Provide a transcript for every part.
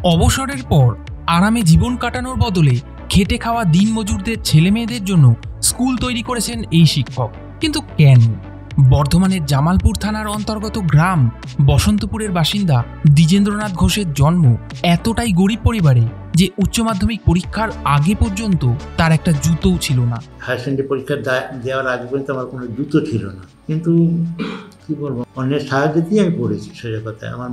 অবসরের পর আরামে জীবন কাটানোর বদলে খেটে খাওয়া দিনমজুরদের ছেলে মেয়েদের জন্য স্কুল তৈরি করেছেন এই শিক্ষক। কিন্তু কেন? বর্ধমানের জামালপুর থানার অন্তর্গত গ্রাম বসন্তপুরের বাসিন্দা দ্বিজেন্দ্রনাথ ঘোষের জন্ম এতটাই গরিব পরিবারে যে উচ্চ মাধ্যমিক পরীক্ষার আগে পর্যন্ত তার একটা জুতোও ছিল না। হায়ার সেকেন্ডারি পরীক্ষা দেওয়ার আগে পর্যন্ত আমার কোনো জুতো ছিল না, কিন্তু কি বলবো, অন্যের সাহায্য দিয়ে আমি পড়েছি। সোজা কথায় আমার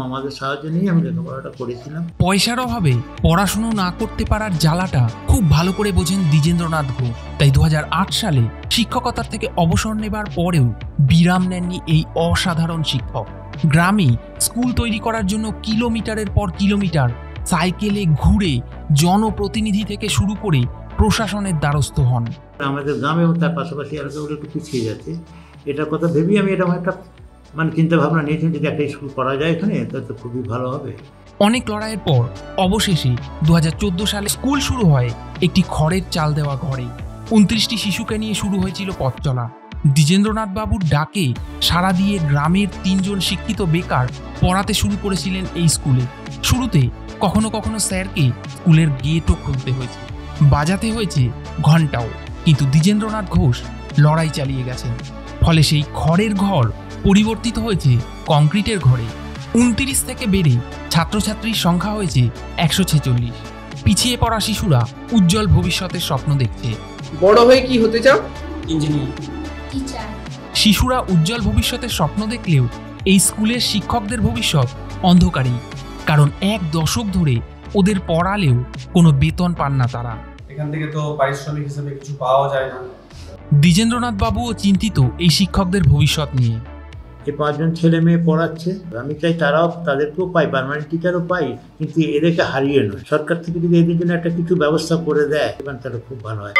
মামাদের সাহায্য নিয়ে আমি লেখাপড়াটা করেছিলাম। পয়সার অভাবে পড়াশুনো না করতে পারার জ্বালাটা খুব ভালো করে বোঝেন দ্বিজেন্দ্রনাথ ঘোষ। তাই 2008 সালে শিক্ষকতার থেকে অবসর নেবার পরেও বিরাম নেননি এই অসাধারণ শিক্ষক। গ্রামে স্কুল তৈরি করার জন্য কিলোমিটারের পর কিলোমিটার সাইকেলে ঘুরে জনপ্রতিনিধি থেকে শুরু করে প্রশাসনের দ্বারস্থ হন। আমাদের গ্রামে এবং তার পাশাপাশি এলাকাগুলো একটু পিছিয়ে যাচ্ছে, এটার কথা ভেবেই আমি এরকম একটা চিন্তা ভাবনা নিয়েছি, যদি একটা স্কুল করা যায় এখানে তাহলে তো খুবই ভালো হবে। অনেক লড়াইয়ের পর অবশেষে 2014 সালে স্কুল শুরু হয় একটি খড়ের চাল দেওয়া ঘরে। 29টি শিশুকে নিয়ে শুরু হয়েছিল পথ চলা। দ্বিজেন্দ্রনাথ বাবুর ডাকে সাড়া দিয়ে গ্রামের 3 জন শিক্ষিত বেকার পড়াতে শুরু করেছিলেন এই স্কুলে। শুরুতে কখনো কখনো স্যারকে স্কুলের গেটও খুলতে হয়েছে, বাজাতে হয়েছে ঘন্টাও, কিন্তু দ্বিজেন্দ্রনাথ ঘোষ লড়াই চালিয়ে গেছেন। ফলে সেই খড়ের ঘর পরিবর্তিত হয়েছে কংক্রিটের ঘরে। 29 থেকে বেড়ে ছাত্রছাত্রীর সংখ্যা হয়েছে 146। পিছিয়ে পড়া শিশুরা উজ্জ্বল ভবিষ্যতের স্বপ্ন দেখছে। বড় হয়ে কি হতে চাও? Engineer, teacher. শিশুরা উজ্জ্বল ভবিষ্যতের স্বপ্ন দেখলেও এই স্কুলের শিক্ষকদের ভবিষ্যৎ অন্ধকারেই, কারণ 1 দশক ধরে ওদের পড়ালেও কোনো বেতন পান না তারা। এখান থেকে তো পারিশ্রমিক হিসেবে কিছু পাওয়া যায় না। দ্বিজেন্দ্রনাথ বাবুও চিন্তিত এই শিক্ষকদের ভবিষ্যৎ নিয়ে। এই 5 জন ছেলে মেয়ে পড়াচ্ছে, আমি চাই তাদেরকেও পাই, পার্মানেন্ট টিচারও পাই, কিন্তু এদেরকে হারিয়ে নয়। সরকার থেকে যদি এদের জন্য একটা কিছু ব্যবস্থা করে দেয় তাহলে খুব ভালো হয়।